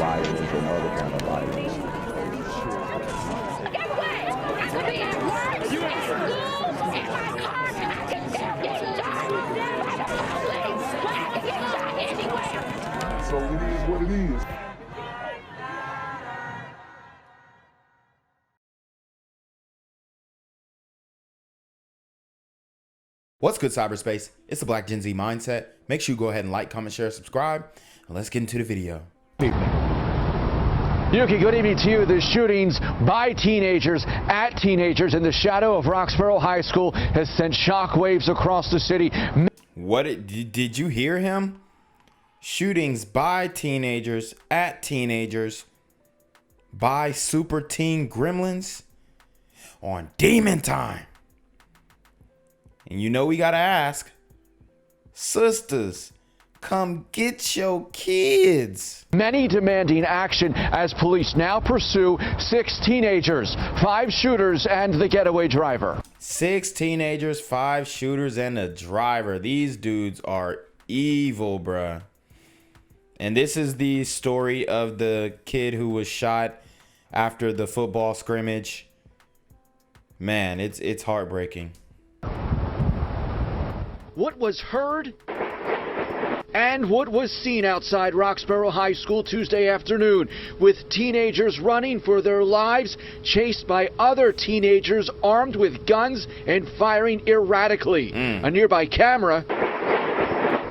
violence and other kind of violence. Get away! I could be at work, at school, in my car, I can still get shot by the police, but I can get shot anywhere. So it is what it is. What's good, cyberspace? It's the Black Gen Z Mindset. Make sure you go ahead and like, comment, share, subscribe, and let's get into the video. Yuki, good evening to you. The shootings by teenagers at teenagers in the shadow of Roxborough High School has sent shockwaves across the city. What did you hear him? Shootings by teenagers at teenagers by super teen gremlins on Demon Time. And you know we gotta ask, sisters, come get your kids. Many demanding action as police now pursue 6 teenagers, 5 shooters, and the getaway driver. 6 teenagers, 5 shooters, and a driver. These dudes are evil, bruh. And this is the story of the kid who was shot after the football scrimmage. Man, it's heartbreaking. What was heard and what was seen outside Roxborough High School Tuesday afternoon, with teenagers running for their lives, chased by other teenagers armed with guns and firing erratically. A nearby camera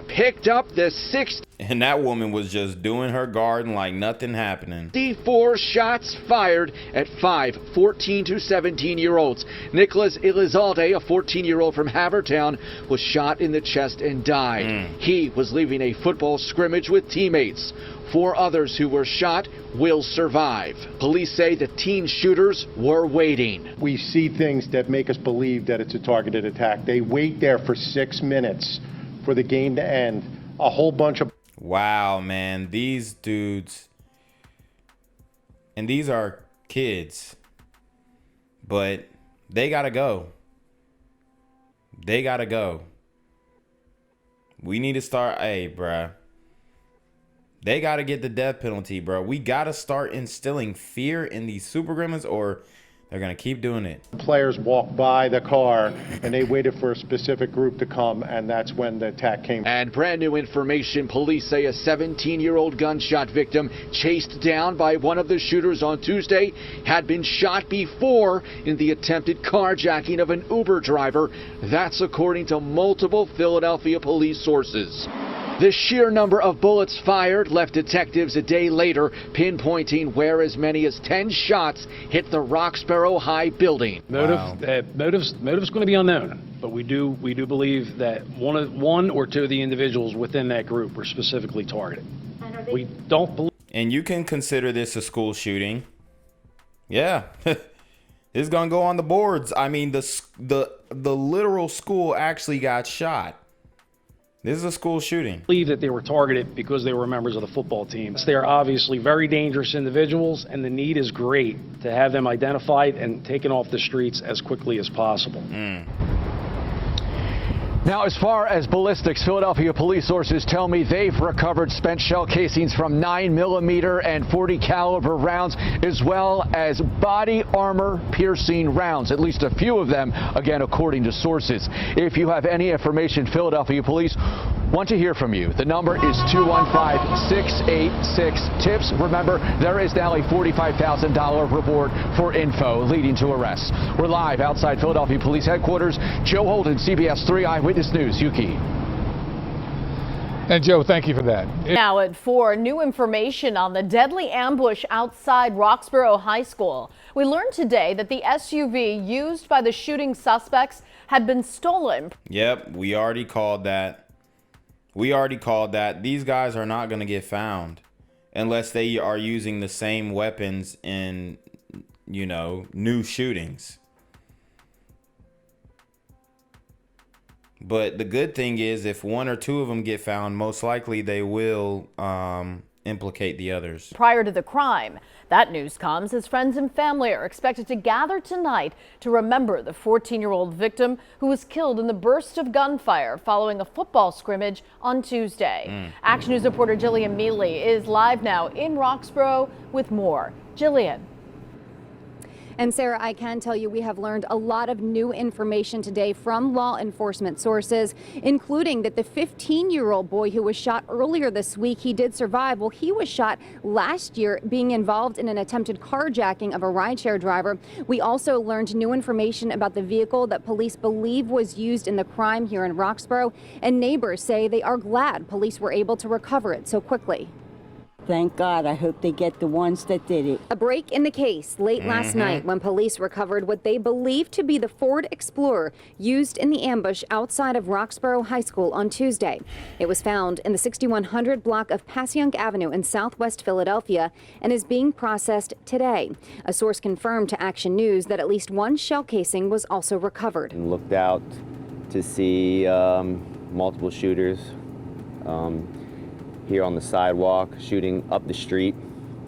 picked up the 6 And that woman was just doing her garden like nothing happening. 4 shots fired at 5 14 to 17-year-olds. Nicholas Elizalde, a 14-year-old from Havertown, was shot in the chest and died. He was leaving a football scrimmage with teammates. 4 others who were shot will survive. Police say the teen shooters were waiting. We see things that make us believe that it's a targeted attack. They wait there for 6 minutes for the game to end. A whole bunch of... Wow, man, these dudes, and these are kids, but they gotta go. They gotta go. We need to start, hey, bruh. They gotta get the death penalty, bro. We gotta start instilling fear in these super gremlins, or they're gonna keep doing it. Players walked by the car and they waited for a specific group to come, and that's when the attack came. And brand new information, police say a 17-year-old gunshot victim chased down by one of the shooters on Tuesday had been shot before in the attempted carjacking of an Uber driver. That's according to multiple Philadelphia police sources. The sheer number of bullets fired left detectives a day later pinpointing where as many as 10 shots hit the Roxborough High building. Motive's going to be unknown, but we do believe that one or two of the individuals within that group were specifically targeted. We don't believe. And you can consider this a school shooting. Yeah, it's gonna go on the boards. I mean, the literal school actually got shot. This is a school shooting. Believe that they were targeted because they were members of the football team. They are obviously very dangerous individuals, and the need is great to have them identified and taken off the streets as quickly as possible. Now, as far as ballistics, Philadelphia police sources tell me they've recovered spent shell casings from 9mm and .40 caliber rounds, as well as body armor piercing rounds, at least a few of them, again, according to sources. If you have any information, Philadelphia police want to hear from you. The number is 215-686-TIPS. Remember, there is now a $45,000 reward for info leading to arrests. We're live outside Philadelphia Police Headquarters. Joe Holden, CBS 3 Eyewitness News. Yuki. And Joe, thank you for that. Now at 4, new information on the deadly ambush outside Roxborough High School. We learned today that the SUV used by the shooting suspects had been stolen. Yep, we already called that. These guys are not going to get found unless they are using the same weapons in, you know, new shootings. But the good thing is, if 1 or 2 of them get found, most likely they will implicate the others. Prior to the crime, that news comes as friends and family are expected to gather tonight to remember the 14-year-old victim who was killed in the burst of gunfire following a football scrimmage on Tuesday. Action News reporter Jillian Mealy is live now in Roxborough with more. Jillian. And Sarah, I can tell you we have learned a lot of new information today from law enforcement sources, including that the 15-year-old boy who was shot earlier this week, he did survive. Well, he was shot last year being involved in an attempted carjacking of a rideshare driver. We also learned new information about the vehicle that police believe was used in the crime here in Roxborough, and neighbors say they are glad police were able to recover it so quickly. Thank God. I hope they get the ones that did it. A break in the case late last night when police recovered what they believe to be the Ford Explorer used in the ambush outside of Roxborough High School on Tuesday. It was found in the 6100 block of Passyunk Avenue in southwest Philadelphia and is being processed today. A source confirmed to Action News that at least one shell casing was also recovered. And looked out to see multiple shooters here on the sidewalk, shooting up the street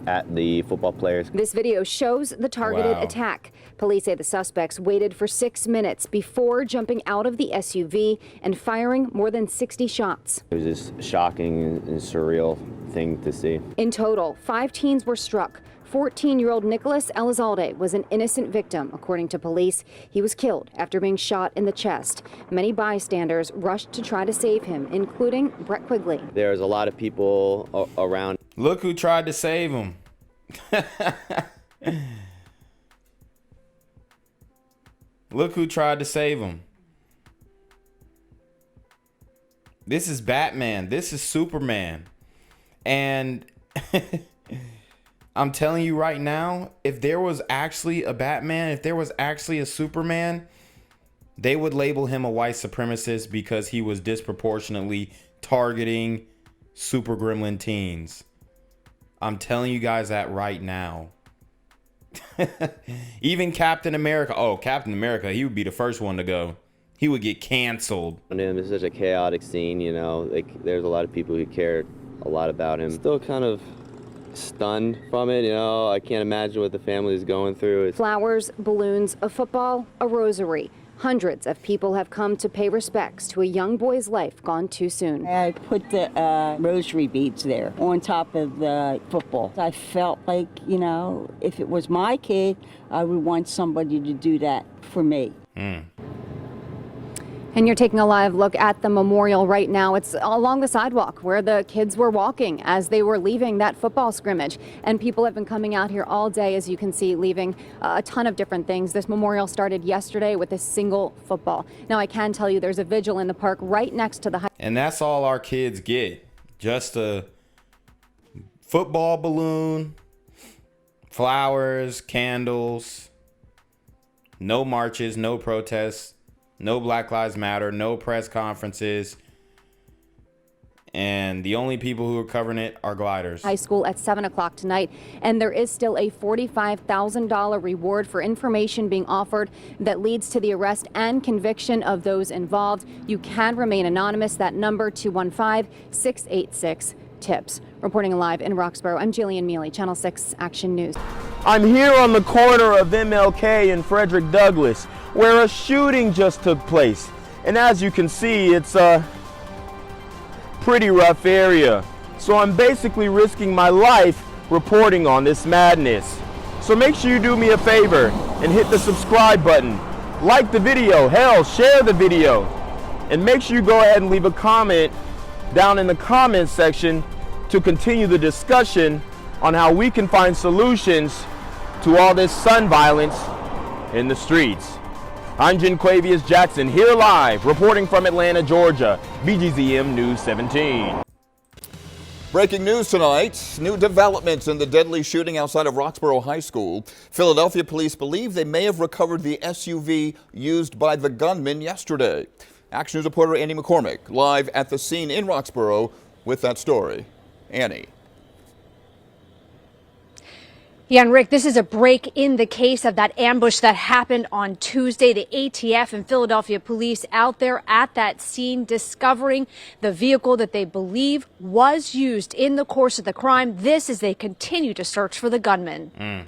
at the football players. This video shows the targeted attack. Police say the suspects waited for 6 minutes before jumping out of the SUV and firing more than 60 shots. It was just shocking and surreal thing to see. In total, 5 teens were struck. 14-year-old Nicholas Elizalde was an innocent victim, according to police. He was killed after being shot in the chest. Many bystanders rushed to try to save him, including Brett Quigley. There's a lot of people around. Look who tried to save him. Look who tried to save him. This is Batman. This is Superman. And I'm telling you right now, if there was actually a Batman, if there was actually a Superman, they would label him a white supremacist because he was disproportionately targeting super gremlin teens. I'm telling you guys that right now. Even Captain America. Oh, Captain America, he would be the first one to go. He would get canceled. It's such a chaotic scene, you know, like there's a lot of people who cared a lot about him. Still kind of stunned from it, you know. I can't imagine what the family is going through. Flowers, balloons, a football, a rosary. Hundreds of people have come to pay respects to a young boy's life gone too soon. I put the rosary beads there on top of the football. I felt like, you know, if it was my kid, I would want somebody to do that for me. And you're taking a live look at the memorial right now. It's along the sidewalk where the kids were walking as they were leaving that football scrimmage. And people have been coming out here all day, as you can see, leaving a ton of different things. This memorial started yesterday with a single football. Now, I can tell you there's a vigil in the park right next to the high. And that's all our kids get. Just a football balloon, flowers, candles, no marches, no protests. No Black Lives Matter, no press conferences. And the only people who are covering it are gliders. High school at 7 o'clock tonight. And there is still a $45,000 reward for information being offered that leads to the arrest and conviction of those involved. You can remain anonymous. That number 215-686-TIPS. Reporting live in Roxborough, I'm Jillian Mealy, Channel 6 Action News. I'm here on the corner of MLK and Frederick Douglass, where a shooting just took place. And as you can see, it's a pretty rough area. So I'm basically risking my life reporting on this madness. So make sure you do me a favor and hit the subscribe button. Like the video, hell, share the video. And make sure you go ahead and leave a comment down in the comments section to continue the discussion on how we can find solutions to all this son violence in the streets. I'm Jenquavius Jackson, here live, reporting from Atlanta, Georgia, BGZM News 17. Breaking news tonight, new developments in the deadly shooting outside of Roxborough High School. Philadelphia police believe they may have recovered the SUV used by the gunman yesterday. Action News reporter Annie McCormick live at the scene in Roxborough with that story. Annie. Yeah, and Rick, this is a break in the case of that ambush that happened on Tuesday. The ATF and Philadelphia police out there at that scene discovering the vehicle that they believe was used in the course of the crime. This as they continue to search for the gunman.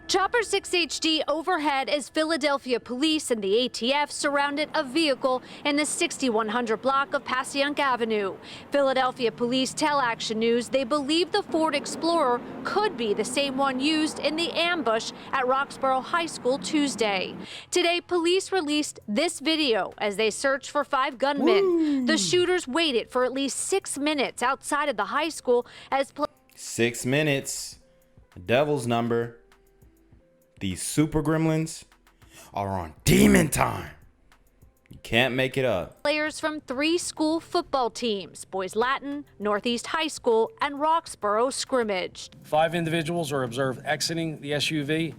Chopper 6 HD overhead as Philadelphia police and the ATF surrounded a vehicle in the 6100 block of Passyunk Avenue. Philadelphia police tell Action News they believe the Ford Explorer could be the same one used in the ambush at Roxborough High School Tuesday. Today, police released this video as they searched for 5 gunmen. The shooters waited for at least 6 minutes outside of the high school as 6 minutes. Devil's number. These super gremlins are on demon time. You can't make it up. Players from 3 school football teams, Boys Latin, Northeast High School, and Roxborough scrimmaged. 5 individuals are observed exiting the SUV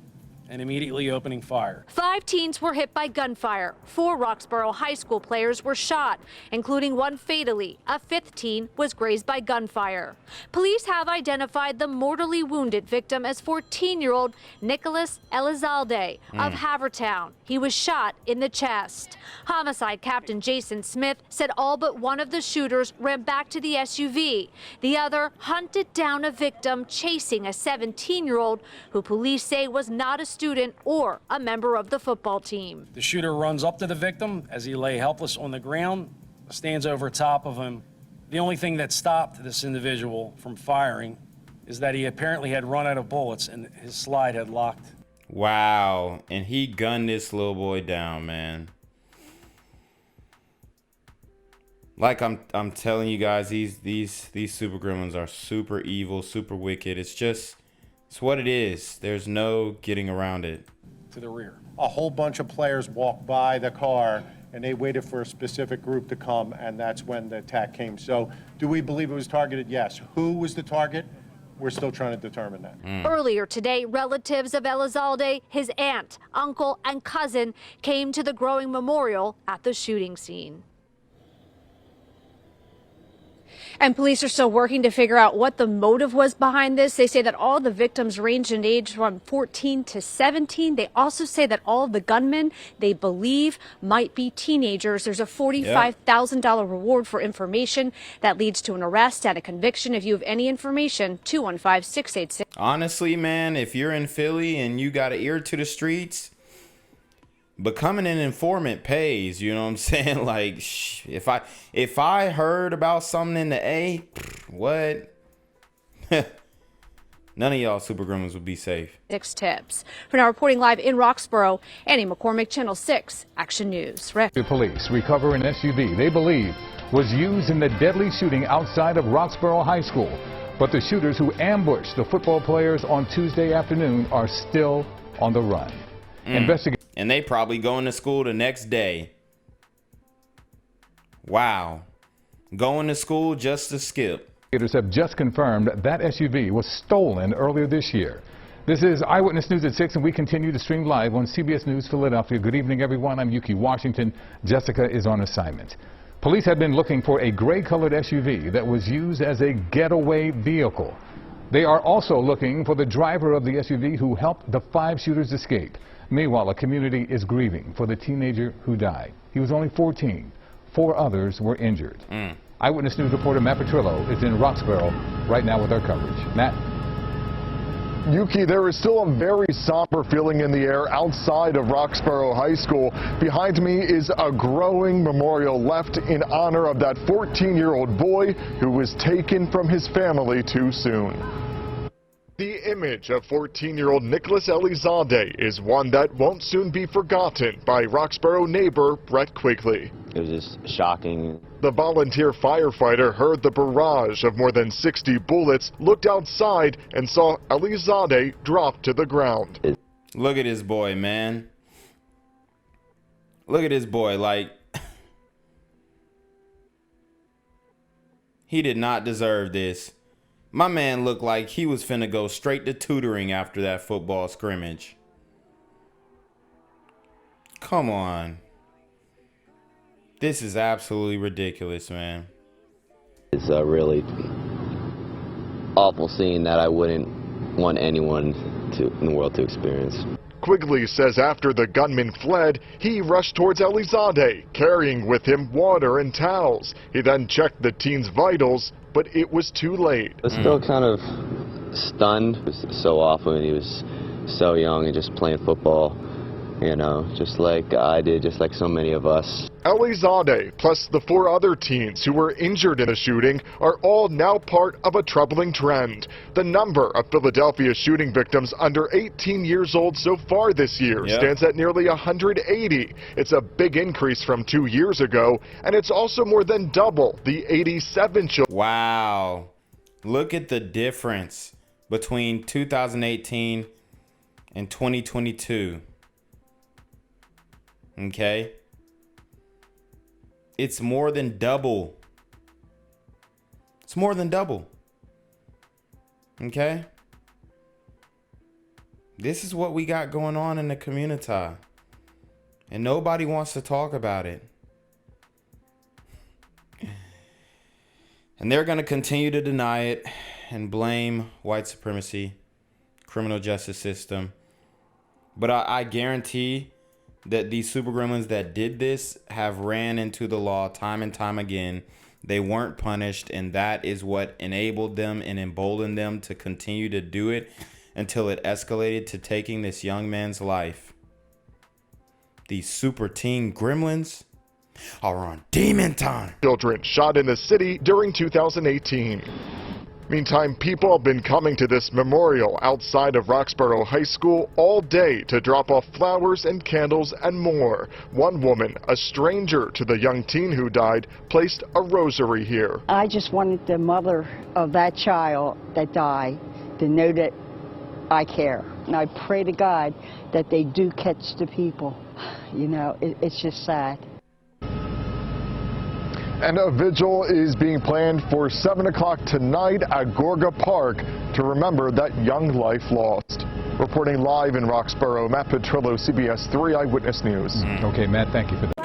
and immediately opening fire. 5 teens were hit by gunfire. 4 Roxborough High School players were shot, including 1 fatally. A 5th teen was grazed by gunfire. Police have identified the mortally wounded victim as 14-year-old Nicholas Elizalde of Havertown. He was shot in the chest. Homicide Captain Jason Smith said all but one of the shooters ran back to the SUV. The other hunted down a victim chasing a 17-year-old who police say was not a student or a member of the football team. The shooter runs up to the victim as he lay helpless on the ground, stands over top of him. The only thing that stopped this individual from firing is that he apparently had run out of bullets and his slide had locked. Wow, and he gunned this little boy down, man. Like I'm telling you guys, these super gremlins are super evil, super wicked. It's what it is. There's no getting around it. To the rear. A whole bunch of players walked by the car and they waited for a specific group to come, and that's when the attack came. So do we believe it was targeted? Yes. Who was the target? We're still trying to determine that. Earlier today, relatives of Elizalde, his aunt, uncle, and cousin came to the growing memorial at the shooting scene. And police are still working to figure out what the motive was behind this. They say that all the victims ranged in age from 14 to 17. They also say that all of the gunmen they believe might be teenagers. There's a $45,000 reward for information that leads to an arrest and a conviction. If you have any information, 215-686. Honestly, man, if you're in Philly and you got an ear to the streets, becoming an informant pays, you know what I'm saying? Like, if I heard about something in the A, what? None of y'all super gremlins would be safe. 6 tips. For now, reporting live in Roxborough, Annie McCormick, Channel 6, Action News. Rick. The police recover an SUV they believe was used in the deadly shooting outside of Roxborough High School. But the shooters who ambushed the football players on Tuesday afternoon are still on the run. And they probably going to school the next day. Wow. Going to school just to skip. Investigators have just confirmed that SUV was stolen earlier this year. This is Eyewitness News at 6, and we continue to stream live on CBS News Philadelphia. Good evening, everyone. I'm Yuki Washington. Jessica is on assignment. Police have been looking for a gray-colored SUV that was used as a getaway vehicle. They are also looking for the driver of the SUV who helped the 5 shooters escape. Meanwhile, a community is grieving for the teenager who died. He was only 14. 4 others were injured. Eyewitness News reporter Matt Petrillo is in Roxborough right now with our coverage. Matt? Yuki, there is still a very somber feeling in the air outside of Roxborough High School. Behind me is a growing memorial left in honor of that 14-year-old boy who was taken from his family too soon. The image of 14-year-old Nicholas Elizalde is one that won't soon be forgotten by Roxborough neighbor Brett Quigley. It was just shocking. The volunteer firefighter heard the barrage of more than 60 bullets, looked outside, and saw Elizalde drop to the ground. Look at this boy, man. Look at this boy. Like, he did not deserve this. My man looked like he was finna go straight to tutoring after that football scrimmage. Come on. This is absolutely ridiculous, man. It's a really awful scene that I wouldn't want anyone in the world to experience. Quigley says after the gunman fled, he rushed towards Elizalde, carrying with him water and towels. He then checked the teen's vitals, but it was too late. I was still kind of stunned. It was so awful when he was so young and just playing football, you know, just like I did, just like so many of us. Elizalde, plus the 4 other teens who were injured in the shooting, are all now part of a troubling trend. The number of Philadelphia shooting victims under 18 years old so far this year stands at nearly 180. It's a big increase from 2 years ago, and it's also more than double the 87 children. Wow. Look at the difference between 2018 and 2022. Okay? It's more than double. It's more than double. Okay? This is what we got going on in the community. And nobody wants to talk about it. And they're going to continue to deny it and blame white supremacy, criminal justice system. But I guarantee that these super gremlins that did this have ran into the law time and time again. They weren't punished, and that is what enabled them and emboldened them to continue to do it until it escalated to taking this young man's life. These super teen gremlins are on demon time. Children shot in the city during 2018. Meantime, people have been coming to this memorial outside of Roxborough High School all day to drop off flowers and candles and more. One woman, a stranger to the young teen who died, placed a rosary here. I just wanted the mother of that child that died to know that I care. And I pray to God that they do catch the people. You know, it's just sad. And a vigil is being planned for 7 o'clock tonight at Gorga Park to remember that young life lost. Reporting live in Roxborough, Matt Petrillo, CBS 3 Eyewitness News. Okay, Matt, thank you for that.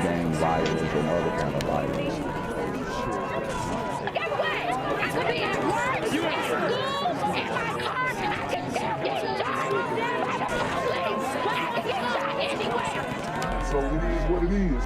Gang violence and other kind of violence. Guess what? I could be at work, in school, in my car, and I can still get shot by the police. I can get shot anywhere. So it is what it is.